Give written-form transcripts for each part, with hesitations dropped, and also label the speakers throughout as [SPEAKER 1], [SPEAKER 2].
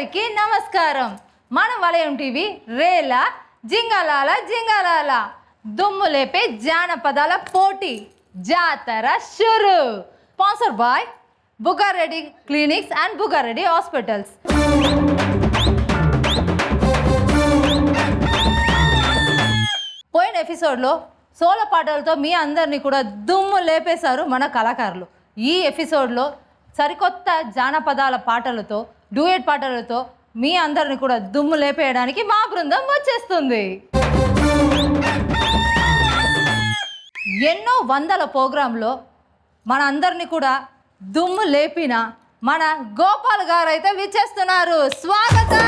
[SPEAKER 1] అందరికీ నమస్కారం. మన వలయం టీవీ రేలా జింగలాల జింగలాల దుమ్ము లేపే జానపదాల పోటీ జాతర షురు. Sponsor by Bugareddy clinics and Bugareddy hospitals. పోయిన ఎపిసోడ్లో సోలో పాటలతో మీ అందరినీ కూడా దుమ్ము లేపేశారు మన కళాకారులు. ఈ ఎపిసోడ్లో సరికొత్త జానపదాల పాటలతో డూయట్ పాటలతో మీ అందరిని కూడా దుమ్ము లేపేయడానికి మా బృందం వచ్చేస్తుంది. ఎన్నో వందల ప్రోగ్రాంలో మన అందరినీ కూడా దుమ్ము లేపిన మన గోపాల్ గారు అయితే విచ్చేస్తున్నారు. స్వాగతం.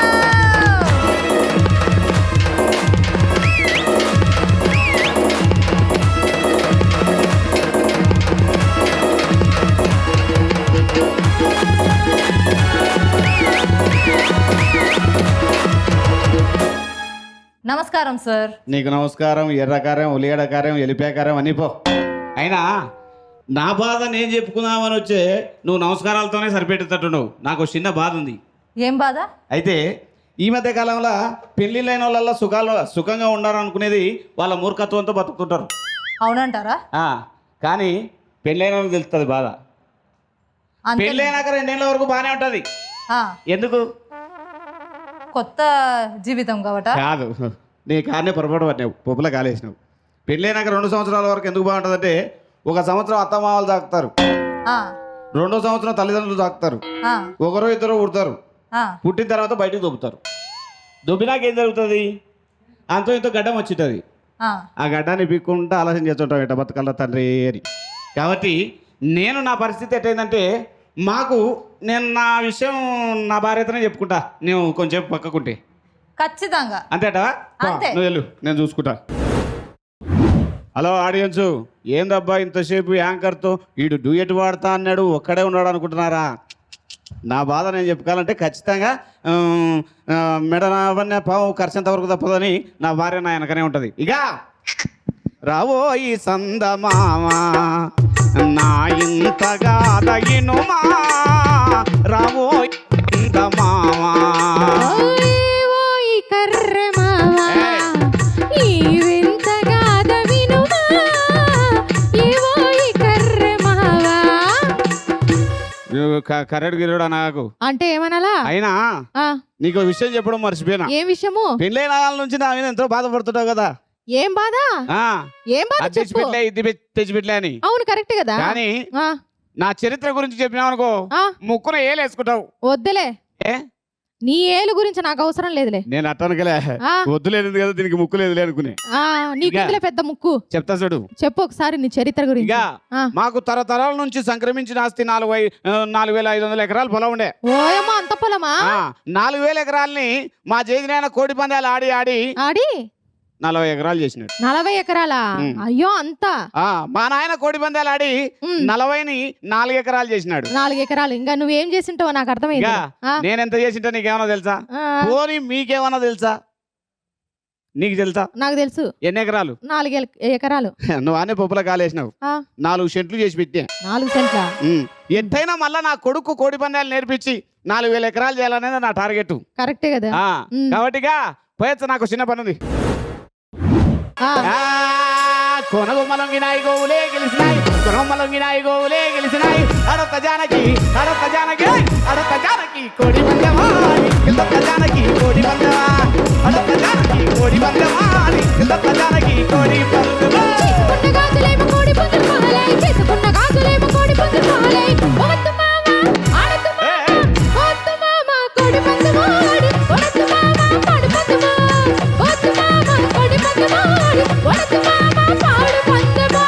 [SPEAKER 1] నమస్కారం సార్.
[SPEAKER 2] నీకు నమస్కారం. ఎర్రకారం, ఉలిగడకారం, ఎలిపేకారం అని పో. అయినా నా బాధ నేను చెప్పుకుందామని వచ్చే నువ్వు నమస్కారాలతోనే సరిపెట్టేటట్టు నువ్వు. నాకు చిన్న బాధ ఉంది.
[SPEAKER 1] ఏం బాధ?
[SPEAKER 2] అయితే ఈ మధ్య కాలంలో పెళ్ళిళ్ళైన వాళ్ళ సుఖంగా ఉండాలనుకునేది వాళ్ళ మూర్ఖత్వంతో బతుకుతుంటారు.
[SPEAKER 1] అవునంటారా?
[SPEAKER 2] కానీ పెళ్ళైన వాళ్ళకి తెలుస్తుంది బాధ. పెళ్ళైనాక 2 ఏళ్ళ వరకు బాగానే ఉంటుంది. ఎందుకు?
[SPEAKER 1] కొత్త జీవితం కాబట్టి
[SPEAKER 2] కాదు, నీ కారణే పొరపాటు పట్టినావు, పొప్పుల కాలేసినావు. పెళ్ళైనాక 2 సంవత్సరాల వరకు ఎందుకు బాగుంటుందంటే 1 సంవత్సరం అత్తమామలు తాకుతారు, 2వ సంవత్సరం తల్లిదండ్రులు తాకుతారు, 1 2 పుడతారు. పుట్టిన తర్వాత బయటకు దొబ్బుతారు. దొబ్బినాక ఏం జరుగుతుంది? అంతో ఇంతో గడ్డం వచ్చింటుంది. ఆ గడ్డాన్ని పిక్కుంటా ఆలోచన చేస్తుంటాం ఎట్ట బతకల్లా తండ్రి అని. కాబట్టి నా పరిస్థితి ఎట్టయిందంటే నేను నా విషయం నా భార్యతోనే చెప్పుకుంటా. నువ్వు కొంచెం పక్కకుంటే
[SPEAKER 1] ఖచ్చితంగా
[SPEAKER 2] అంతేటా? నువ్వు వెళ్ళు, నేను చూసుకుంటా. హలో ఆడియన్స్, ఏందబ్బా ఇంతసేపు యాంకర్తో వీడు డూయట్ వాడతా అన్నాడు, ఒక్కడే ఉన్నాడు అనుకుంటున్నారా? నా బాధ నేను చెప్పుకోవాలంటే ఖచ్చితంగా మెడనవన్నీ పావు ఖర్చంత వరకు తప్పదని నా భార్య నా వెనకనే ఉంటుంది. ఇక రావో ఈ సందమామా నా ఇంతగా తగినుమా, రావో ఇందమామా కరెక్ట్ గిరుడా నాకు
[SPEAKER 1] అంటే ఏమనాలా?
[SPEAKER 2] అయినా నీకు విషయం చెప్పడం మర్చిపోయినా.
[SPEAKER 1] ఏ విషయము?
[SPEAKER 2] పెళ్ళైన వాళ్ళ నుంచి నా మీద ఎంతో బాధపడుతుంటావు కదా.
[SPEAKER 1] ఏం బాధ? ఏం బాధ?
[SPEAKER 2] తెచ్చిపెట్టలే ఇది తెచ్చిపెట్టలే అని.
[SPEAKER 1] అవును కరెక్ట్ కదా.
[SPEAKER 2] కానీ నా చరిత్ర గురించి చెప్పినావు అనుకో, ముక్కున ఏలు వేసుకుంటావు.
[SPEAKER 1] వద్దులే, నీ ఏలు గురించి నాకు అవసరం లేదులే.
[SPEAKER 2] నేను అట్టనకలే, వద్దులేదు కదా దీనికి ముక్కు లేదులే అనుకునే.
[SPEAKER 1] నీకు పెద్ద ముక్కు
[SPEAKER 2] చెప్తా చూడు.
[SPEAKER 1] చెప్పు ఒకసారి నీ చరిత్ర గురించి.
[SPEAKER 2] మాకు తరతరాల నుంచి సంక్రమించిన ఆస్తి 4,500 ఎకరాలు పొలం ఉండే.
[SPEAKER 1] ఓయమ్మా, అంత పొలమా?
[SPEAKER 2] 4,000 ఎకరాలని మా చేతినైన కోడి పందాలు ఆడి ఆడి ఆడి 40 ఎకరాలు చేసినాడు.
[SPEAKER 1] 40 ఎకరాలా? అయ్యో అంతా.
[SPEAKER 2] మా నాయన కోడి పందాలు ఆడి 40ని 4 ఎకరాలు చేసినాడు.
[SPEAKER 1] 4 ఎకరాలు. ఇంకా నువ్వేం చేసింటావో నాకు అర్థమైంది.
[SPEAKER 2] నేనెంత చేసింటా నీకేమన్నా తెలుసా? పోనీ మీకేమన్నా తెలుసా? నీకు తెలుసా?
[SPEAKER 1] నాకు తెలుసు.
[SPEAKER 2] ఎన్ని ఎకరాలు?
[SPEAKER 1] 4 ఎకరాలు.
[SPEAKER 2] నువ్వు అనే పప్పుల కాలేసినావు. 4 సెంట్లు చేసి పెట్టా.
[SPEAKER 1] 4 సెంట్ల
[SPEAKER 2] ఎంతైనా మళ్ళా నా కొడుకు కోడి పందాలు నేర్పించి 4,000 ఎకరాలు చేయాలనేది నా టార్గెట్.
[SPEAKER 1] కరెక్టే కదా.
[SPEAKER 2] కాబట్టిగా పోయొచ్చు, నాకు చిన్న పని ఉంది. కొనగొమ్మలొంగినాయి గోవులే గెలిచినాయి, కొనగొమ్మలొంగినాయి గోవులే గెలిచినాయి. అడొక్క జానకి అడొక్క జానకి అడొక్క జానకి కోడి పందెమా, కిందొక్క జానకి కోడి పందెమా, అడొక్క జానకి కోడి పందెమా, కిందొక్క జానకి కోడి పందెమా.
[SPEAKER 1] చేసుకున్న గాజులేమో కోడి పుంజులు పాలై, చేసుకున్న గాజులేమో కోడి పుంజులు పాలై. వద్దు మామ ఆడొద్దు మామ, వద్దు మామ కోడి పందెమా, వద్దు మామ పాడు పందెమా, వద్దు మామ కోడి పందెమా, వద్దు మామ పాడు పందెమా.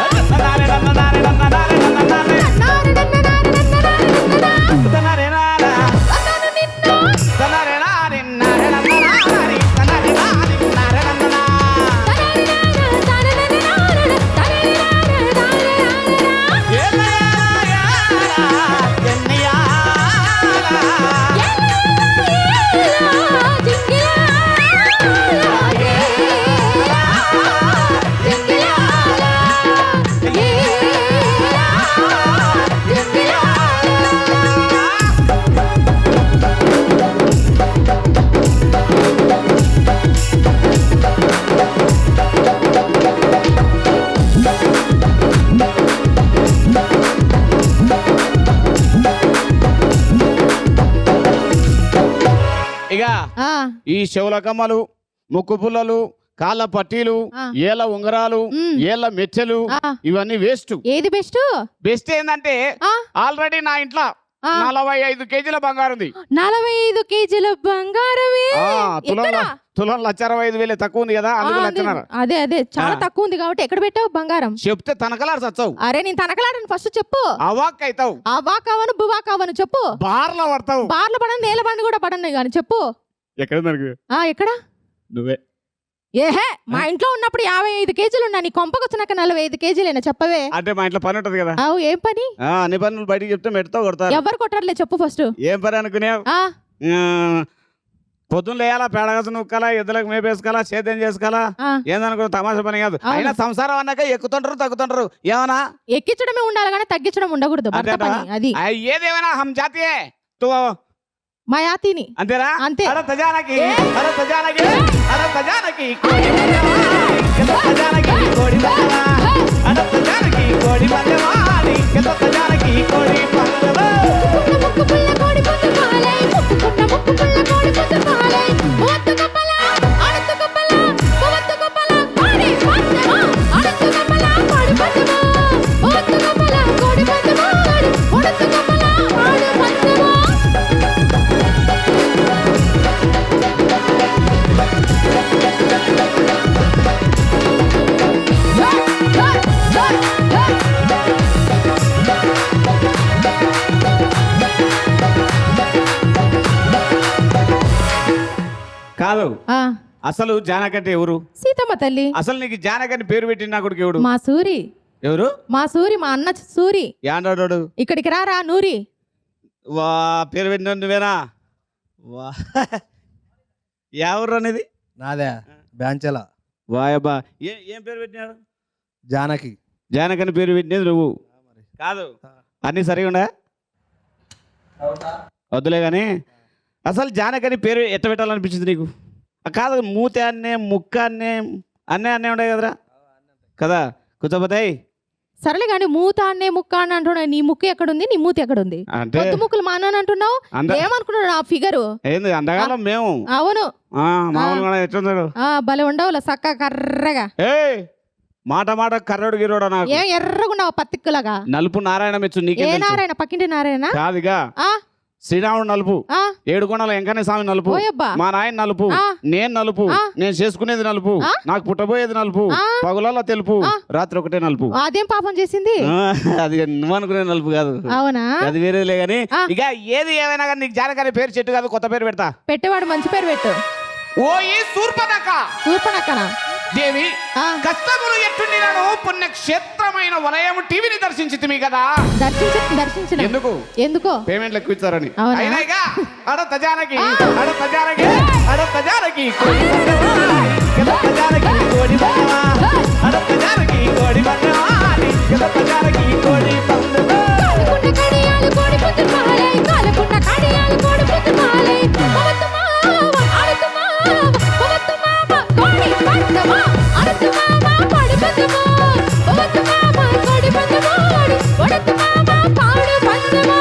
[SPEAKER 1] ఆ,
[SPEAKER 2] ఈ చెవుల కమ్మలు, ముక్కు పుల్లలు, కాళ్ళ పట్టీలు,
[SPEAKER 1] ఆ.
[SPEAKER 2] ఏళ్ళ ఉంగరాలు,
[SPEAKER 1] ఉమ్.
[SPEAKER 2] ఏళ్ళ మెచ్చలు,
[SPEAKER 1] ఆ.
[SPEAKER 2] ఇవన్నీ వేస్ట్.
[SPEAKER 1] ఏది బెస్ట్?
[SPEAKER 2] బెస్ట్ ఏంటంటే
[SPEAKER 1] ఆ,
[SPEAKER 2] ఆల్రెడీ నా ఇంట్లో
[SPEAKER 1] ఆ.
[SPEAKER 2] 45 కేజీల బంగారు ఉంది.
[SPEAKER 1] 45 కేజీల బంగారమే. ఎక్కడ?
[SPEAKER 2] తులం 1,65,000 తక్కువ ఉంది కదా, అందుకు
[SPEAKER 1] ఆ,
[SPEAKER 2] లచ్చనర.
[SPEAKER 1] అదే అదే చాలా
[SPEAKER 2] ఆ.
[SPEAKER 1] తక్కువ ఉంది కాబట్టి ఎక్కడ పెట్టావు బంగారం?
[SPEAKER 2] చెప్తే తనకలాడు చచ్చావు,
[SPEAKER 1] అరే నేను తనకలాడను, ఫస్ట్ చెప్పు.
[SPEAKER 2] అవాక్ అవుతావు,
[SPEAKER 1] అవా కావను బువా కావను చెప్పు.
[SPEAKER 2] బార్లో పడతావు.
[SPEAKER 1] బార్లు పడను, నేల బండి కూడా పడను కానీ చెప్పు.
[SPEAKER 2] ఎక్కడ నాకు
[SPEAKER 1] ఆ, ఎక్కడ?
[SPEAKER 2] నువ్వే
[SPEAKER 1] ఏహే, మా ఇంట్లో ఉన్నప్పుడు 55 కేజీలు ఉన్నా, నీ కొంపకు వచ్చినాక 45 కేజీలేనా? చెప్పవే.
[SPEAKER 2] అంటే మా ఇంట్లో పని ఉంటది కదా.
[SPEAKER 1] అవు, ఏం పని?
[SPEAKER 2] అన్ని పనులు బయటికి చెప్తే మెడతావు కొడతారు.
[SPEAKER 1] ఎవరు కొట్టర్లే, చెప్పు ఫస్ట్.
[SPEAKER 2] ఏం పని అనుకునేవు?
[SPEAKER 1] ఆ,
[SPEAKER 2] పొద్దున్న లేయాలా, పేడగస నొక్కాలా, ఎద్దులకు మేపేసుకోవాలా, సేద్యం చేసుకోవాలా,
[SPEAKER 1] ఆ.
[SPEAKER 2] ఏందనుకో తమాషా పని కాదు.
[SPEAKER 1] అవును.
[SPEAKER 2] అయినా సంసారం అన్నాక ఎక్కుతుంటారు తగ్గుతుంటారు. ఏమన్నా
[SPEAKER 1] ఎక్కించడమే ఉండాలి కానీ తగ్గించడం ఉండకూడదు. భర్త
[SPEAKER 2] అంతేనా?
[SPEAKER 1] పని అది.
[SPEAKER 2] ఏదేమైనా హమ్ జాతీయే తో
[SPEAKER 1] మా యాతిని
[SPEAKER 2] అంతేనా?
[SPEAKER 1] అంతే.
[SPEAKER 2] అరే తజానకి, అరే తజానకి, అరే తజానకి కోడి పందెమా, ఎంత తజానకి కోడి పందెమా, అరే తజానకి కోడి పందెమా, ఎంత తజానకి కోడి పందెమా.
[SPEAKER 1] ముక్కు పుల్ల కోడి పుంజు పాలై, ముక్కు పుల్ల కోడి పుంజు పాలై, ఒత్తు కప్పల, అడత్తు కప్పల, ఒత్తు కప్పల కోడి పందెమా, అడత్తు కప్పల కోడి పందెమా, ఒత్తు కప్పల కోడి పందెమా, ఒడత్తు కప్పల కోడి పందెమా.
[SPEAKER 2] కాదు,
[SPEAKER 1] ఆ,
[SPEAKER 2] అసలు జానకంటే ఎవరు?
[SPEAKER 1] సీతమ్మ తల్లి.
[SPEAKER 2] అసలు నీకు జానకని పేరు పెట్టిన నా కొడుకు ఎవడు?
[SPEAKER 1] మా సూరి.
[SPEAKER 2] ఎవరు?
[SPEAKER 1] మా సూరి, మా అన్న సూరి.
[SPEAKER 2] యాండాడు?
[SPEAKER 1] ఇక్కడికి రారా నూరి.
[SPEAKER 2] వా, పేరు పెట్టిన నువ్వేనా? వా, ఎవరు అనేది?
[SPEAKER 3] నాదే బ్యాంచెల
[SPEAKER 2] వాయబ్బా, ఏం పేరు పెట్టినారు?
[SPEAKER 3] జానకి.
[SPEAKER 2] జానకని పేరు పెట్టినది నువ్వు కాదు. అన్నీ సరిగా ఉండా? వద్దులే కానీ అసలు జానకని పేరు ఎట్ట పెట్టాలనిపించింది నీకు? కాదు, మూతి అన్నే, ముక్క అన్నే, అన్నీ ఉండే కదరా కదా. కూర్చోపోతాయి
[SPEAKER 1] సరేలే కానీ మూత అన్నే ముక్క అని అంటున్నావు. నీ ముక్కు ఎక్కడుంది, నీ మూతి ఎక్కడుంది?
[SPEAKER 2] అంటే
[SPEAKER 1] పొద్దు ముక్కులు మా అన్న అంటున్నావు. ఏమనుకున్నాడు ఆ ఫిగరు?
[SPEAKER 2] ఏంది అందగాలం మేము.
[SPEAKER 1] అవును.
[SPEAKER 2] మామూలుగా ఎట్లున్నాడు?
[SPEAKER 1] భలే ఉండవులే సక్క కర్రగా.
[SPEAKER 2] ఏ మాట మాట కర్రోడు గిరోడా నాకు.
[SPEAKER 1] ఏం ఎర్రగుండవు పత్తిక్కులాగా?
[SPEAKER 2] నలుపు నారాయణ మెచ్చు నీకే
[SPEAKER 1] ఏ
[SPEAKER 2] తెలుసు.
[SPEAKER 1] నారాయణ? పక్కింటి నారాయణ
[SPEAKER 2] కాదుగా,
[SPEAKER 1] ఆ,
[SPEAKER 2] శ్రీరాముడు నలుపు,
[SPEAKER 1] ఆ,
[SPEAKER 2] ఏడుకొండల వెంకన్న స్వామి నలుపు,
[SPEAKER 1] ఓయబ్బా.
[SPEAKER 2] మా నాయన నలుపు,
[SPEAKER 1] ఆ.
[SPEAKER 2] నేను నలుపు,
[SPEAKER 1] ఆ.
[SPEAKER 2] నేను చేసుకునేది నలుపు,
[SPEAKER 1] ఆ.
[SPEAKER 2] నాకు పుట్టబోయేది నలుపు,
[SPEAKER 1] ఆ.
[SPEAKER 2] పగులలో తెలుపు,
[SPEAKER 1] ఆ.
[SPEAKER 2] రాత్రి ఒకటే నలుపు.
[SPEAKER 1] అదేం పాపం చేసింది?
[SPEAKER 2] అది నువ్వు అనుకునే నలుపు కాదు,
[SPEAKER 1] అవునా?
[SPEAKER 2] అది వేరేలే గాని.
[SPEAKER 1] ఆ.
[SPEAKER 2] ఇక ఏది ఏమైనా కానీ నీకు జానకని పేరు చెట్టు కాదు, కొత్త పేరు పెడతా.
[SPEAKER 1] పెట్టేవాడు మంచి పేరు పెట్టు.
[SPEAKER 2] ఓ ఈ శూర్పణఖ
[SPEAKER 1] శూర్పణఖనా?
[SPEAKER 2] దేవి,
[SPEAKER 1] ఆ,
[SPEAKER 2] కష్టములు ఎట్టుండినాను పుణ్యక్షేత్రమైన వలయము టీవీని దర్శించితిమి కదా.
[SPEAKER 1] దర్శించిన
[SPEAKER 2] ఎందుకు?
[SPEAKER 1] ఎందుకో
[SPEAKER 2] పేమెంట్లు ఎక్కువ ఇచ్చారని.
[SPEAKER 1] అవునా?
[SPEAKER 2] అయినాయిగా అడ తజానకి,
[SPEAKER 1] ఆ.
[SPEAKER 2] అడ తజానకి, అడ తజానకి కోడి పందెమా, ఎద తజానకి కోడి పందెమా, అడ తజానకి కోడి పందెమా, ఎద తజానకి కోడి పందెమా.
[SPEAKER 1] కాలుకున్న కడియాలు కోడి పుంజు పాలై, కాలుకున్న కడియాలు కోడి పుంజు పాలై, ఒవత్తు మావ, అడతు మావ, ఒవత్తు మావ, కోడి పందెమా, అడతు మావ, కోడి పందెమా, ఒవత్తు మావ, కోడి పందెమా, ఒడతు మావ, కోడి పందెమా.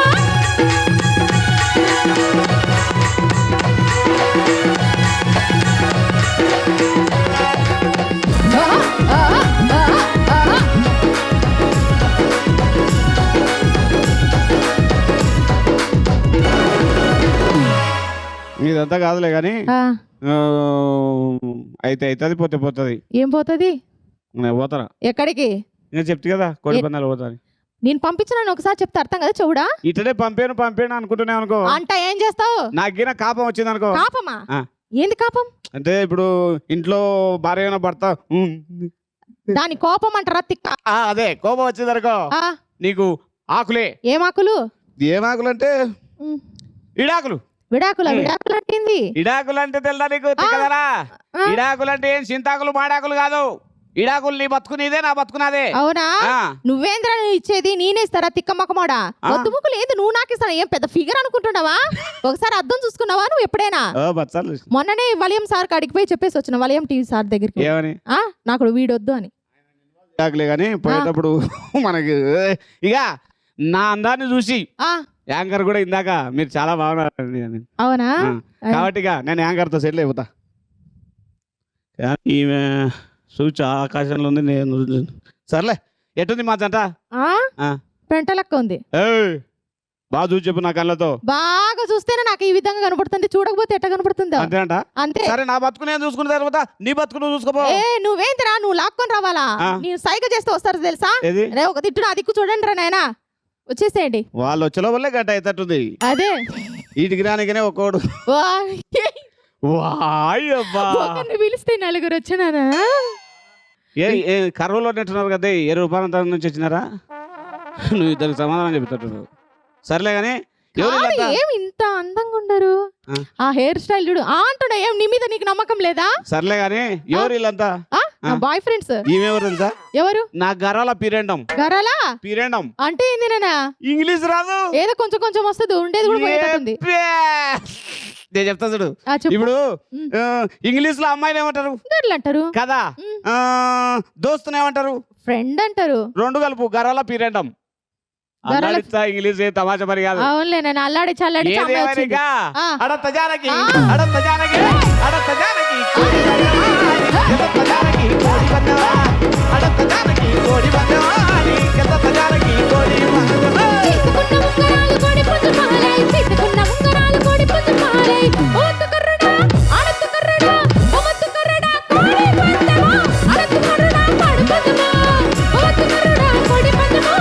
[SPEAKER 1] ఆహా, ఆహా, ఆహా, ఆహా.
[SPEAKER 2] ఇదంతా కాదులే కానీ
[SPEAKER 1] ఆ,
[SPEAKER 2] అయితే అవుతుంది, పోతే పోతుంది.
[SPEAKER 1] ఏం పోతుంది?
[SPEAKER 2] నేను పోతారా?
[SPEAKER 1] ఎక్కడికి?
[SPEAKER 2] నేను చెప్తే కదా కోడి పందాలు పోతాను.
[SPEAKER 1] నేను పంపించిన ఒకసారి చెప్తే అర్థం కదా చెవుడా?
[SPEAKER 2] ఇటనే పంపాను అనుకుంటున్నావు అనుకో,
[SPEAKER 1] అంట ఏం చేస్తావు?
[SPEAKER 2] నాకిన కాపం వచ్చింది అనుకో.
[SPEAKER 1] కాపమా?
[SPEAKER 2] ఆ.
[SPEAKER 1] ఏంది కాపం?
[SPEAKER 2] అంటే ఇప్పుడు ఇంట్లో భార్య అయినా భర్త
[SPEAKER 1] దాని కోపం అంటారా తిక్క?
[SPEAKER 2] అదే కోపం వచ్చింది అనుకో,
[SPEAKER 1] ఆ,
[SPEAKER 2] నీకు ఆకులే.
[SPEAKER 1] ఏం ఆకులు?
[SPEAKER 2] ఏం ఆకులు అంటే
[SPEAKER 1] ఉమ్,
[SPEAKER 2] ఇడాకులు.
[SPEAKER 1] విడాకుల విడాకులు అంటేంది?
[SPEAKER 2] ఇడాకులు అంటే తెలుదా నీకు? తిక్కదరా.
[SPEAKER 1] ఆ.
[SPEAKER 2] ఇడాకులు అంటే ఏం చింతాకులు మాడాకులు కాదు. ఇడాకులు నీ బతుకునేదే, నా బతుకునాదే.
[SPEAKER 1] అవునా?
[SPEAKER 2] ఆ.
[SPEAKER 1] నువ్వేంద్రా నువ్వు ఇచ్చేది? నేనే ఇస్తారా తిక్క మొక్కమోడా?
[SPEAKER 2] ఆ.
[SPEAKER 1] వద్దు ముక్కులు ఏంది నువ్వు నాకు ఇస్తాను? ఏం పెద్ద ఫిగర్ అనుకుంటున్నావా? ఒకసారి అర్థం చూసుకున్నావా నువ్వు ఎప్పుడైనా?
[SPEAKER 2] బచ్చాలు
[SPEAKER 1] మొన్ననే వలయం సార్ కాడికి పోయి చెప్పేసి వచ్చిన, వలయం టీవీ సార్ దగ్గరికి.
[SPEAKER 2] ఏమని?
[SPEAKER 1] నాకు వీడొద్దు అని.
[SPEAKER 2] ఇడాకులే కానీ పోయేటప్పుడు మనకి ఇక నా అందాన్ని చూసి
[SPEAKER 1] ఆ,
[SPEAKER 2] యాంకర్ కూడా ఇందాక మీరు చాలా బాగున్నారండి అని.
[SPEAKER 1] అవునా?
[SPEAKER 2] కాబట్టి ఇక నేను యాంకర్తో సెటిల్ అయిపోతా. ఈమె సూచి ఆకాశంలో ఉంది, నేను సర్లే. ఎట్టుంది మా జంట?
[SPEAKER 1] పెంట లెక్క ఉంది.
[SPEAKER 2] బాగా చూసి చెప్పు నా కళ్ళతో.
[SPEAKER 1] బాగా చూస్తేనే నాకు ఈ విధంగా కనపడుతుంది, చూడకపోతే ఎట్ట కనపడుతుందో
[SPEAKER 2] అంతేంట.
[SPEAKER 1] అంతే.
[SPEAKER 2] సరే నా బతుకు నేను చూసుకున్న తర్వాత నీ బతుకు నువ్వు చూసుకోపో.
[SPEAKER 1] నువ్వేంటిరా, నువ్వు లాక్కొని రావాలా? నేను సైగ చేస్తే వస్తారు తెలుసా? ఒక తిట్టు నా దిక్కు చూడండి రా నాయనా, వచ్చేసేయండి.
[SPEAKER 2] వాళ్ళు వచ్చే లోపలే గట్ట అవుతట్టుంది.
[SPEAKER 1] అదే
[SPEAKER 2] వీటికి రానికనే ఒక్కోడు.
[SPEAKER 1] పిలిస్తే నలుగురు వచ్చినారా?
[SPEAKER 2] కర్రలో నెట్టున్నారు కదా, ఏ రూపాయల నుంచి వచ్చినారా? నువ్వు ఇద్దరికి సమాధానం చెప్తాడు. సర్లే గానీ
[SPEAKER 1] ఏం ఇంత అందంగా ఉండరు? ఆ హెయిర్ స్టైల్ చూడు అంటున్నా. ఏం నీ మీద నీకు నమ్మకం లేదా?
[SPEAKER 2] సర్లే గానీ ఎవరు వీళ్ళంతా?
[SPEAKER 1] Bye friends.
[SPEAKER 2] ఈమెవరు తెలుసా?
[SPEAKER 1] ఎవరు? నా
[SPEAKER 2] గరాల పీరెండం.
[SPEAKER 1] గరాలా
[SPEAKER 2] పీరెండం
[SPEAKER 1] అంటే ఏందినా?
[SPEAKER 2] ఇంగ్లీష్ రాదు,
[SPEAKER 1] ఏదో కొంచెం కొంచెం వస్తుంది, ఉండేది కూడా పోయేటట్టుంది.
[SPEAKER 2] నేను చెప్తా చూడు. ఇప్పుడు ఇంగ్లీష్ లో అమ్మాయిలు ఏమంటారు?
[SPEAKER 1] గర్ల్ అంటారు
[SPEAKER 2] కదా. దోస్తుని ఏమంటారు?
[SPEAKER 1] ఫ్రెండ్ అంటారు.
[SPEAKER 2] రెండు కలుపు, గరాల పీరెండం. ఇంగ్లీష్ తమాషా మరి కాదు.
[SPEAKER 1] అవునులే, నేను అల్లాడి చల్లాడి
[SPEAKER 2] అడత్త జానకి, అడత్త జానకి, అడత్త జానకి కోడి బందవా, అడత్త జానకి కోడి బందవా, అడత్త జానకి కోడి బందవా. తీసుకున్న ఉంగరాలు కోడి పుంజు మాలై, తీసుకున్న ఉంగరాలు కోడి పుంజు మాలై, ఓత్తు కర్రడా అడత్తు కర్రడా ఓత్తు కర్రడా కోడి బందవా, అడత్తు కర్రడా పాడు బందవా, ఓత్తు కర్రడా కోడి బందవా,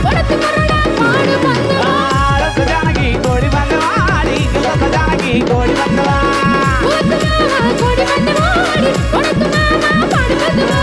[SPEAKER 2] అడత్తు కర్రడా పాడు బందవా, అడత్త జానకి కోడి బందవా, అడత్త జానకి కోడి బందవా, ఓత్తు మామ కోడి బందవా, అడత్తు మామ పాడు బందవా.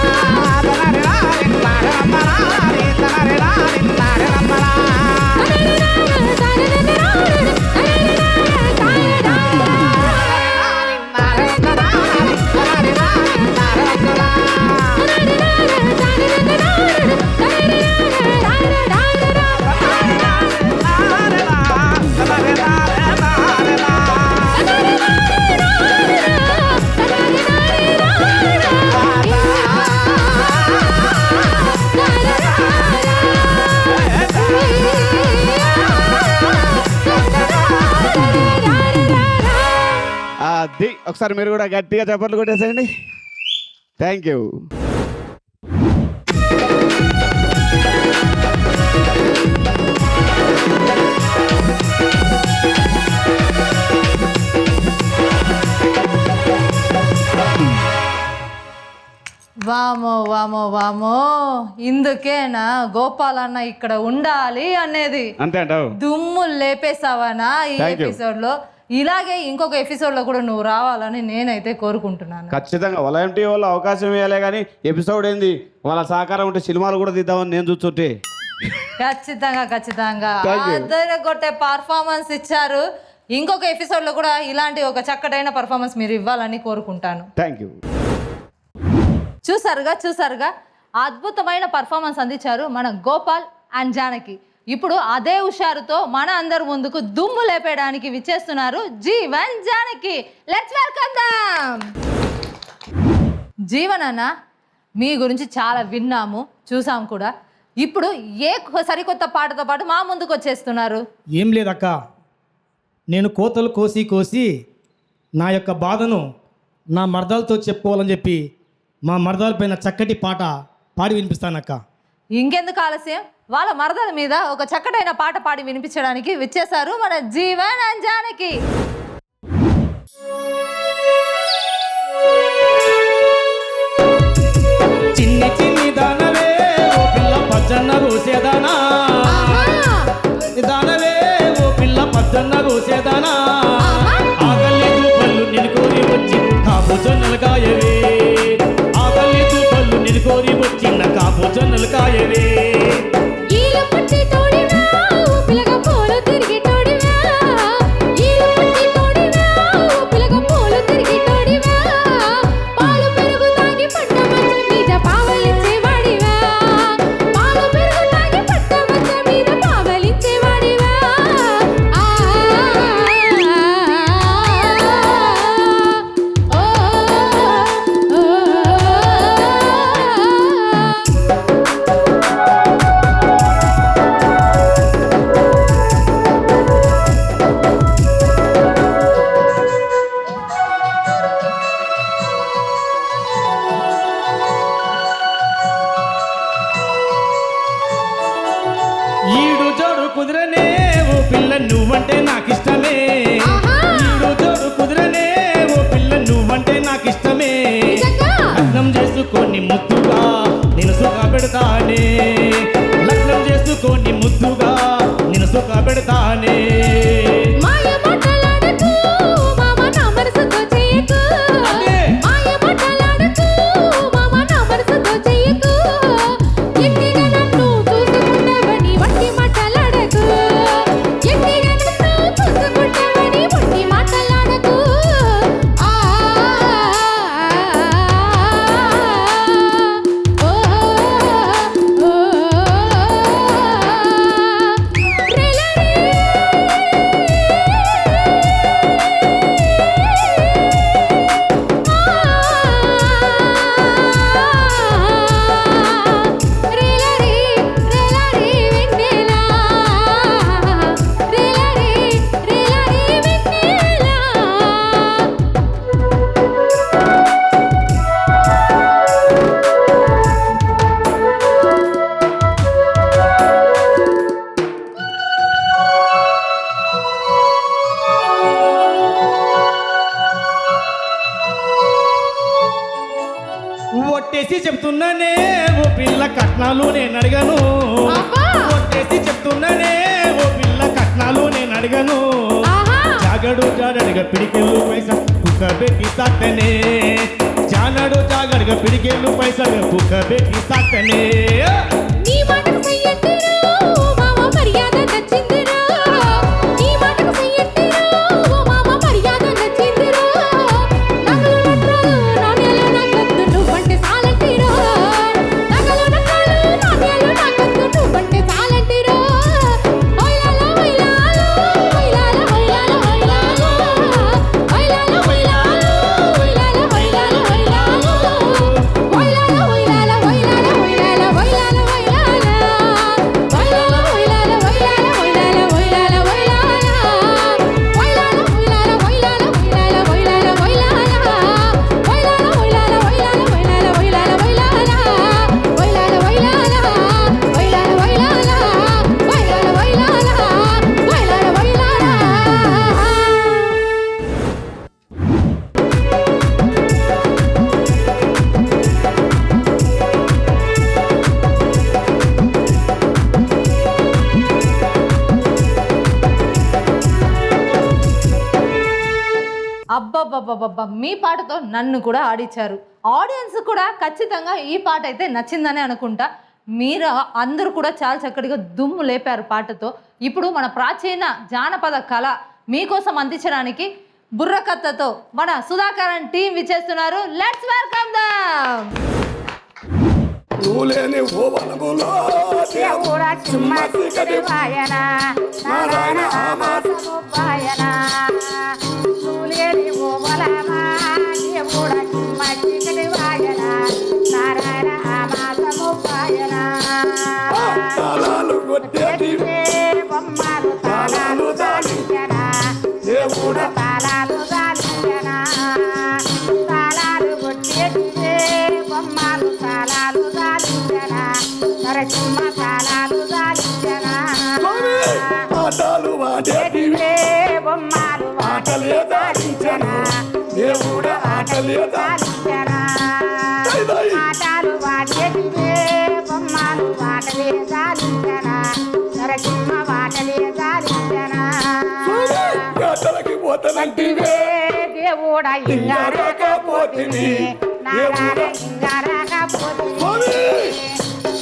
[SPEAKER 2] అది ఒకసారి మీరు కూడా గట్టిగా చప్పట్లు కొట్టేసేయండి. Thank you.
[SPEAKER 4] వామో వామో వామో, ఇందుకేనా గోపాలన్న ఇక్కడ ఉండాలి అనేది.
[SPEAKER 2] అంతే అంటావు.
[SPEAKER 4] దుమ్ము లేపేసావనా ఈ ఎపిసోడ్ లో? ఇలాగే ఇంకొక ఎపిసోడ్ లో కూడా నువ్వు రావాలని నేనైతే కోరుకుంటున్నాను.
[SPEAKER 2] ఖచ్చితంగా వలయం టీవీ వాళ్ళు అవకాశం ఇవ్వాలి, కానీ ఎపిసోడ్ ఏంది వాళ్ళ సహకారం ఉంటే సినిమాలు కూడా తీద్దామని నేను చూస్తుంటే.
[SPEAKER 4] ఖచ్చితంగా ఖచ్చితంగా కొట్టే పర్ఫార్మెన్స్ ఇచ్చారు. ఇంకొక ఎపిసోడ్ లో కూడా ఇలాంటి ఒక చక్కటైన పర్ఫార్మెన్స్ మీరు ఇవ్వాలని కోరుకుంటాను.
[SPEAKER 2] Thank you.
[SPEAKER 4] చూసారుగా అద్భుతమైన పర్ఫార్మెన్స్ అందించారు మన గోపాల్ అండ్ జానకి. ఇప్పుడు అదే హుషారుతో మన అందరి ముందుకు దుమ్ము లేపేయడానికి విచ్చేస్తున్నారు Jeevan Janaki. Let's welcome them. జీవన్ అన్న, మీ గురించి చాలా విన్నాము, చూసాం కూడా. ఇప్పుడు ఏ సరికొత్త పాటతో పాటు మా ముందుకు వచ్చేస్తున్నారు?
[SPEAKER 5] ఏం లేదక్క, నేను కోతలు కోసి కోసి నా యొక్క బాధను నా మర్దాలతో చెప్పుకోవాలని చెప్పి మా మర్దాల పైన చక్కటి పాట పాడి వినిపిస్తానక్క.
[SPEAKER 4] ఇంకెందుకు ఆలస్యం, వాళ్ళ మరదల మీద ఒక చక్కటైన పాట పాడి వినిపించడానికి విచ్చేశారు మన జీవన్ అండ్ జానకి.
[SPEAKER 5] చిన్ని చిన్ని దానవే ఓ పిల్ల పచ్చన్న రోసేదానా, దానవే ఓ పిల్ల పచ్చన్న రోసేదానా, ఆగల్లి దూపళ్ళు నిలుకోరి వచ్చి కాపు జొన్నలు కాయవే, ఆగల్లి దూపళ్ళు నిలుకోరి వచ్చిన కాపు జొన్నలు కాయవే. ఈడు జోడు కుదిరనే ఓ పిల్ల నువ్వంటే నాకిష్టమే
[SPEAKER 1] ఆహా.
[SPEAKER 5] ఈడు జోడు కుదిరనే ఓ పిల్ల నువ్వంటే నాకిష్టమే
[SPEAKER 1] నిజంగా?
[SPEAKER 5] లగ్నం చేసుకొని ముద్దుగా నేను సుఖ పెడతానే లగ్నం చేసుకొని ముద్దుగా నేను సుఖ పెడతానే
[SPEAKER 1] మాయ మాటలాడకు మామ నా మనసుతో చేయకు
[SPEAKER 5] అదే.
[SPEAKER 1] మాయ మాటలాడకు మామ నా మనసుతో చేయకు ఎట్టిగా నన్ను చూసుకుంటావని వట్టి మాటలాడకు ఎట్టిగా నన్ను చూసుకుంటావని వట్టి మాటలాడకు ఆ ఓ
[SPEAKER 5] ఒట్టేసి చెప్తున్నానే ఓ పిల్ల కట్నాలు నేను అడగను
[SPEAKER 1] అబ్బా.
[SPEAKER 5] ఒట్టేసి చెప్తున్నానే ఓ పిల్ల కట్నాలు నేను అడగను
[SPEAKER 1] ఆహా.
[SPEAKER 5] జాగడు జాడడిగా పిడికెళ్ళు పైసా కుక్క పెట్టి సాటనే జానడు జాగడిగా పిడికెళ్ళు పైసా కుక్క పెట్టి సాటనే
[SPEAKER 1] నీ మాటకు సయ్యట్టిరా మామ మర్యాద నచ్చిందిరా నీ మాటకు సయ్యట్టిరా మామ మర్యాద నచ్చిందిరా నగలు నట్రాలు నాణ్యాలు నాకొద్దు నువ్వంటే చాలంటిరా నగలు నట్రాలు నాణ్యాలు నాకొద్దు నువ్వంటే చాలంటిరా ఓయ్లాల ఓయ్లాల ఓయ్లాల ఓయ్లాల ఓయ్లాల ఓయ్లాల ఓయ్లాల ఓయ్లాల ఓయ్లాల ఓయ్లాల ఓయ్లాల ఓయ్లాల
[SPEAKER 4] అబ్బబ్బబ్బబ్బబ్బా మీ పాటతో నన్ను కూడా ఆడిచ్చారు. ఆడియన్స్ కూడా ఖచ్చితంగా ఈ పాట అయితే నచ్చిందని అనుకుంటా. మీరు అందరూ కూడా చాలా చక్కటిగా దుమ్ము లేపారు పాటతో. ఇప్పుడు మన ప్రాచీన జానపద కళ మీకోసం అందించడానికి బుర్రకథతో మన సుధాకరన్ టీం విచ్చేస్తున్నారు. Let's welcome them.
[SPEAKER 6] నువ్వులేని ఓవనములో దేవుడా చిమ్మసికటి వాయన నారాయణ ఆమాసము వాయన నువ్వులేని ఓవలమా దేవుడా చిమ్మసికటి వాయన నారాయణ ఆమాసము వాయన తాళాలు కొట్టేటి బొమ్మలు తాళాలు దాలించన దేవుడా తాళాలు దాలించన తాళాలు కొట్టేటి బొమ్మలు తాళాలు నరసింహ తాళాలు దాలించన
[SPEAKER 7] ఆటలు వాడేటివే
[SPEAKER 6] బొమ్మలు
[SPEAKER 7] ఆటలే దాలించన దేవుడ ఆటలే
[SPEAKER 6] దాలించన ఆటలు వాడేటివే బొమ్మలు వాటలే దాలించన నరసింహ వాటలే దాలించన
[SPEAKER 7] ఆటలకి పోతనంటివే
[SPEAKER 6] దేవుడ ఇంగారాకపోతివి నారాయణ ఇంగారాకపోతివి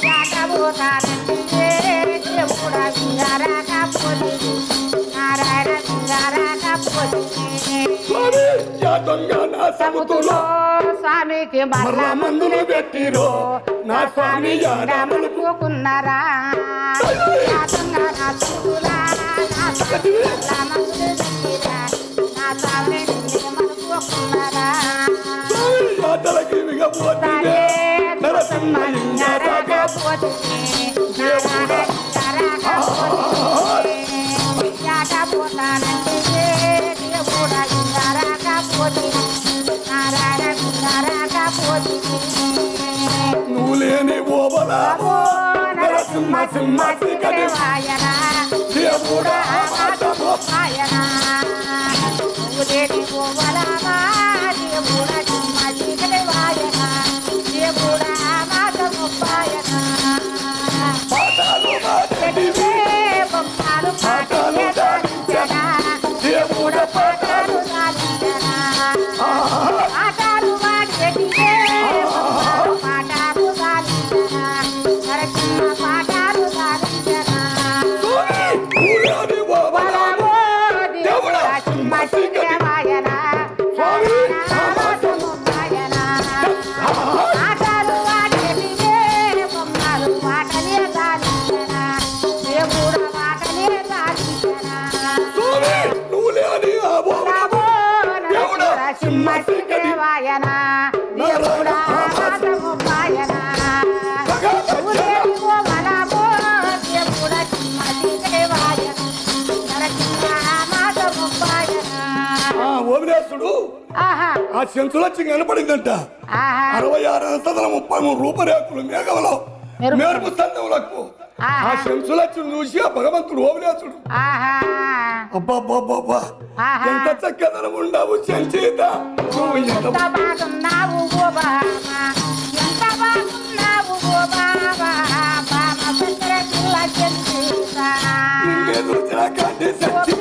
[SPEAKER 6] జాటబోతానంటివే దేవుడ ఇంగారాకపోతివి నారాయణ ఇంగారాకపోతివి సముతులో స్వామికి మర్ర
[SPEAKER 7] మందులు పెట్టిరో
[SPEAKER 6] నా స్వామి ఎండమనుకున్నారా నా సముతులా నా స్వామి మర్ర మందులు పెట్టిరా నా స్వామి ఎండమనుకున్నారా
[SPEAKER 7] ఆటలకి మిగపోతివే నరసింహ
[SPEAKER 6] నారాయణ
[SPEAKER 7] నువ్వు లేని ఓబలా నరసింహ సింహ చీకటి
[SPEAKER 6] వాయన
[SPEAKER 7] దేవుడా ఆటము
[SPEAKER 6] ఆయన దేవుడేటి గోవలమా దేవుడా సింహ చీకటి వాయన దేవుడా మాత ముప్పాయన
[SPEAKER 7] పాటలు మాటడివే
[SPEAKER 6] బొమ్మలు పాటలు దాల్చనా దేవుడా పాటలు దాల్చనా పాటలు వాడేటివే పాటలు దాల్చనా నరసింహ పాటలు దాల్చనా
[SPEAKER 7] ఊరాని ఓవలాము దేవుడా సింహ చీకటి
[SPEAKER 6] వాయన
[SPEAKER 7] స్వామి
[SPEAKER 6] మాత ముప్పాయన పాటలు వాడేటివే బొమ్మలు పాటలే దాల్చనా దేవుడా పాటలే దాల్చనా
[SPEAKER 7] స్వామి నువ్వు లేని ఆ ఓవలాము దేవుడా సింహ చీకటి
[SPEAKER 6] వాయన దేవుడా మాత ముప్పాయన
[SPEAKER 7] ఓవినేశ్వరుడు ఆ సెంచులు వచ్చి కనపడిందంట 66,33 రూపరేఖలు మేఘంలో మెరుపు సందములకు ఆ సెంచులచ్చి చూసి ఆ భగవంతుడు ఓవినేశ్వరుడు అబ్బా ఎంత చక్కదనం ఉండవు సంచీత నువ్వు ఎంత
[SPEAKER 6] బాగున్నావు ఓ బాబా ఎంత బాగున్నావు ఓ బాబా బాబా చక్కెర పిల్ల చెందిత
[SPEAKER 7] నిన్నే చూసిన కాంతి సంచి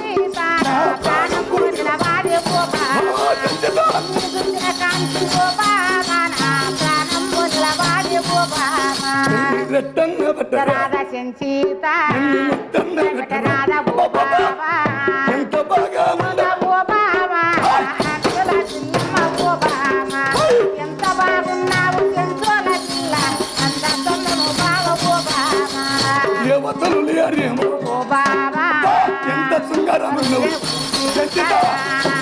[SPEAKER 6] ప్రాణం పూజిన వాడే ఓ బాబా
[SPEAKER 7] సంచిత
[SPEAKER 6] చూసిన కాంతి ఓ బాబా నా ప్రాణం పూజిన వాడే ఓ బాబా
[SPEAKER 7] రెట్టన్న బట్టరా
[SPEAKER 6] రాధ సంచీత
[SPEAKER 7] ముత్తన్న బట్టరా
[SPEAKER 6] రాధ ఓ బాబా
[SPEAKER 7] ఎంత బాగా ఉండ
[SPEAKER 6] ఓ బాబా అంతుల చిన్నమ్మ ఓ బాబా ఎంత బాగున్నావు చెంచోల పిల్ల అంత తొందరను బావ ఓ బాబా
[SPEAKER 7] దేవతలు లేరేమో
[SPEAKER 6] ఓ బాబా
[SPEAKER 7] ఎంత సుందరము నువ్వు సంచిత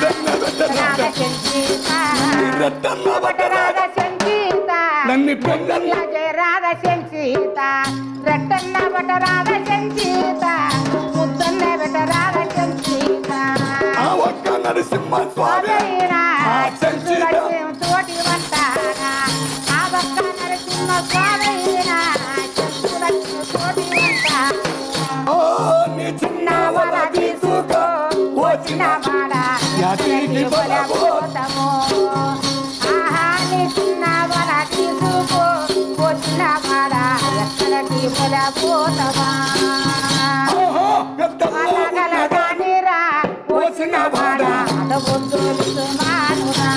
[SPEAKER 7] దండ బట్టరా
[SPEAKER 6] రాధ సంచీత
[SPEAKER 7] రెట్టన్న బట్టరా
[SPEAKER 6] రాధ సంచీత
[SPEAKER 7] నన్ను పెళ్ళన్న
[SPEAKER 6] జయ రాధ సంచీత రెట్టన్న బట రాధ సంచీత ముద్దన్న బట రాధ సంచీత
[SPEAKER 7] ఆ ఒక్క నరసింహ స్వామి ఆ సంచిత
[SPEAKER 6] తోటి వంటారా ఆ ఒక్క నరసింహ స్వామినా తోటి వంటారా
[SPEAKER 7] ఓ నీ చిన్నవల తీసుకో వచ్చిన
[SPEAKER 6] వాడ
[SPEAKER 7] యాతికి
[SPEAKER 6] పోతము ఆహా నీ చిన్న వల తీసుకో వచ్చిన వాడ ఎక్కడికి పోతమా
[SPEAKER 7] ఓహో పెద్దమ్మ
[SPEAKER 6] గలగలగానిరా వచ్చిన వాడ అడగొద్దు మానురా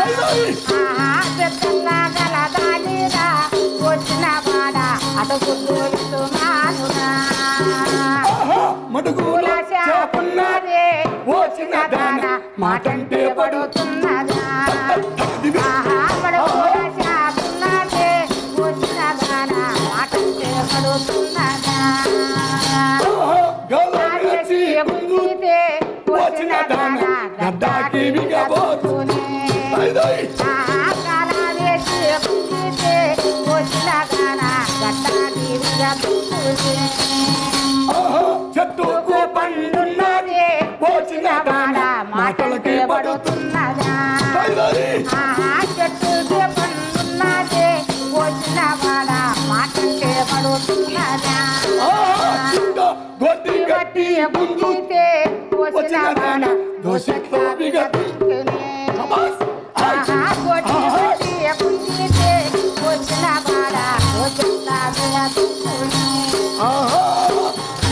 [SPEAKER 6] ఆహా పెద్దల్లా గలగానిరా వచ్చిన వాడ అడగొద్దు మానురా
[SPEAKER 7] మడుగుల చేపన్నదే
[SPEAKER 6] వచ్చిన దాన మాటంటే పడుతున్నదా ఆహా పడుకున్న చేపన్నదే వచ్చిన దాన మాటంటే పడుతున్నదా
[SPEAKER 7] గలగచి
[SPEAKER 6] ముందుతే వచ్చిన దాన గడ్డాకి విగబోతునే ఆహా కాలావేసి ముందుతే వచ్చిన దాన గడ్డాకి విగబోతునే
[SPEAKER 7] చెట్టుకు పండున్నది వచ్చిన దాన మాటలకి
[SPEAKER 6] పడుతున్నదా
[SPEAKER 7] పడుతున్నది
[SPEAKER 6] ఆహా చెట్టుకి పండున్నది వచ్చిన వాడ మాటంటే పడుతున్నదా
[SPEAKER 7] గొడ్డి గట్టి
[SPEAKER 6] ముందుతే వచ్చిన వాడ
[SPEAKER 7] దోషితో
[SPEAKER 6] విగబోతునే ఆహా కొట్టి కొట్టి ముందుతే వచ్చిన వాడ దోషితో విగబోతునే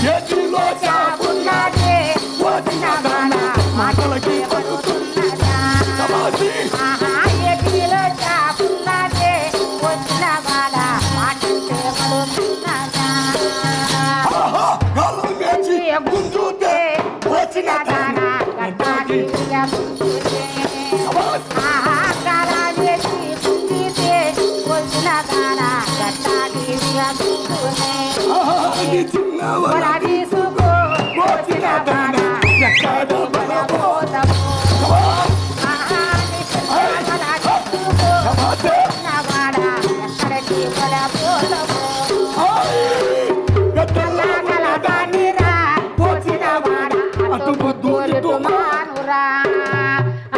[SPEAKER 7] చేతిలో చాపున్నది వచ్చిన దాన మాటలకి
[SPEAKER 6] పడుతున్నదా
[SPEAKER 7] సమాధి
[SPEAKER 6] ఆహా ఎగిరిలో చాపున్నదే వచ్చిన వాడ మాటంటే పడుతున్నదా
[SPEAKER 7] గల్లు మేచి గుంజుతే వచ్చిన దాన
[SPEAKER 6] గడ్డాకి విగబోతునే ఆహా కాలావేసి ముందుతే వచ్చిన దాన గడ్డాకి విగబోతునే
[SPEAKER 7] నీ చిన్నవల
[SPEAKER 6] వల తీసుకో వచ్చిన దాన
[SPEAKER 7] ఎక్కడ బలపో
[SPEAKER 6] పోతము ఆహా నీ చిన్న వల తీసుకో వచ్చిన వాడ ఎక్కడికి వల పోతము గలగలగానిరా వచ్చిన వాడ అటు బుద్ధులు మానురా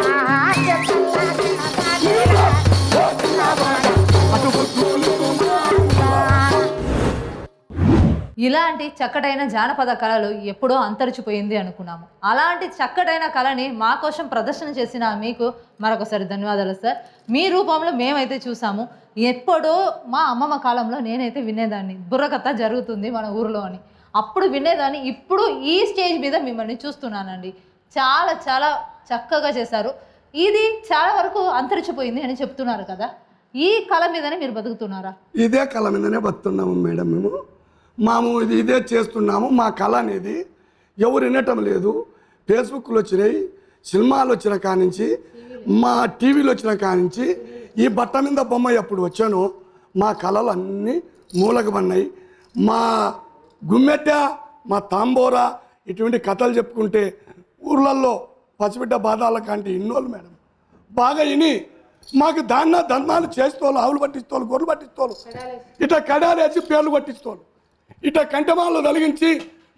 [SPEAKER 6] ఆహా గలగలగానిరా వచ్చిన వాడ
[SPEAKER 7] అటు బుద్ధులు
[SPEAKER 6] మానురా
[SPEAKER 4] ఇలాంటి చక్కటైన జానపద కళలు ఎప్పుడో అంతరించిపోయింది అనుకున్నాము. అలాంటి చక్కటైన కళని మా కోసం ప్రదర్శన చేసిన మీకు మరొకసారి ధన్యవాదాలు సార్. మీ రూపంలో మేమైతే చూసాము. ఎప్పుడో మా అమ్మమ్మ కాలంలో నేనైతే వినేదాన్ని, బుర్రకథ జరుగుతుంది మన ఊరిలో అని. అప్పుడు వినేదాన్ని. ఇప్పుడు ఈ స్టేజ్ మీద మిమ్మల్ని చూస్తున్నానండి. చాలా చాలా చక్కగా చేశారు. ఇది చాలా వరకు అంతరించిపోయింది అని చెప్తున్నారు కదా, ఈ కళ మీదనే మీరు బతుకుతున్నారా?
[SPEAKER 7] ఇదే కళ మీదనే బతున్నాము మేడం. మేము ఇదే చేస్తున్నాము. మా కళ అనేది ఎవరు వినటం లేదు. ఫేస్బుక్లో వచ్చినాయి, సినిమాలు వచ్చిన కానించి, మా టీవీలో వచ్చిన కానించి, ఈ బట్ట మీద బొమ్మ ఎప్పుడు వచ్చానో మా కళలు అన్నీ మూలకమన్నాయి. మా గుమ్మెట్ట, మా తాంబోరా ఇటువంటి కథలు చెప్పుకుంటే ఊర్లల్లో పసిబిడ్డ బాధాల కంటే ఇన్నోళ్ళు మేడం బాగా విని మాకు ధర్మాలు చేస్తోళ్ళు, ఆవులు పట్టిస్తోళ్ళు, గొర్రెలు పట్టిస్తోళ్ళు, ఇట్లా కడాలేసి పేర్లు పట్టిస్తోళ్ళు, ఇట్లా కంటమాలు తొలగించి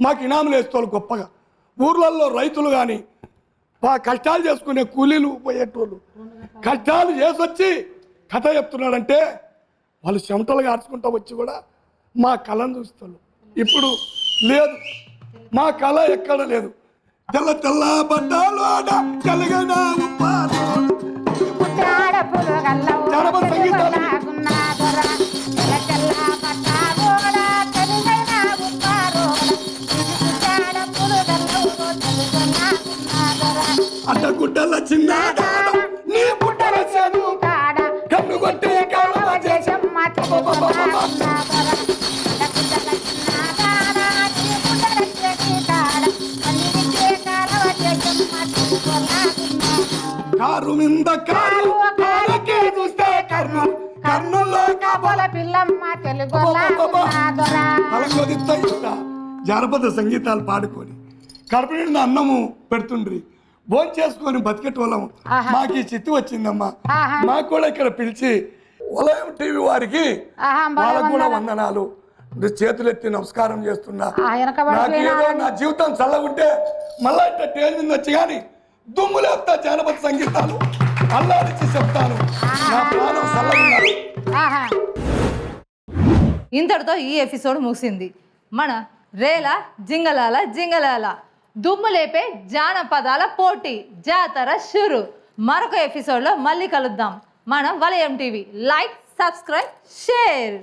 [SPEAKER 7] మాకు ఇనాములు వేస్తోళ్ళు గొప్పగా. ఊర్లలో రైతులు కానీ కష్టాలు చేసుకునే కూలీలు పోయేటోళ్ళు కష్టాలు చేసొచ్చి కథ చెప్తున్నాడంటే వాళ్ళు చెమటలు కార్చుకుంటూ వచ్చి కూడా మా కళను చూస్తారు. ఇప్పుడు లేదు, మా కళ ఎక్కడ లేదు. తెల్ల తెల్ల బట్టాలు ఆడ తెల్లగైన జానపద సంగీతాలు అడ్డ గుడ్డల చిన్న నీ బుట్టల చెను కన్ను కొట్టే కాలవ దేశం కారు మింద కారు కారకే చూస్తే కర్ణం కర్ణంలో కాబల
[SPEAKER 6] పిల్లమ్మ తెలుగు
[SPEAKER 7] జానపద సంగీతాలు పాడుకొని కడుపు నిండా అన్నము పెడుతుండ్రి, భోజనం చేసుకొని బతికేటోళ్ళము. మాకు ఈ చిత్తి వచ్చిందమ్మా. మాకు కూడా ఇక్కడ పిలిచి ఉదయం టీవీ వారికి వాళ్ళకు కూడా వందనాలు, చేతులు ఎత్తి నమస్కారం చేస్తున్నా. నాకు ఏదో నా జీవితం చల్లగుంటే మళ్ళా ఇట్లా స్టేజ్ మీద వచ్చి కానీ దుమ్ములు వేస్తా జానపద సంగీతాలు అల్లాడిచ్చి చెప్తాను. నా ప్రాణం చల్లగున్నారు.
[SPEAKER 4] ఇంతటితో ఈ ఎపిసోడ్ ముగిసింది. మన రేల జింగలాల జింగలాల దుమ్ము లేపే జానపదాల పోటీ జాతర షురు. మరొక ఎపిసోడ్లో మళ్ళీ కలుద్దాం. మన వలయం టీవీ. Like, subscribe, share.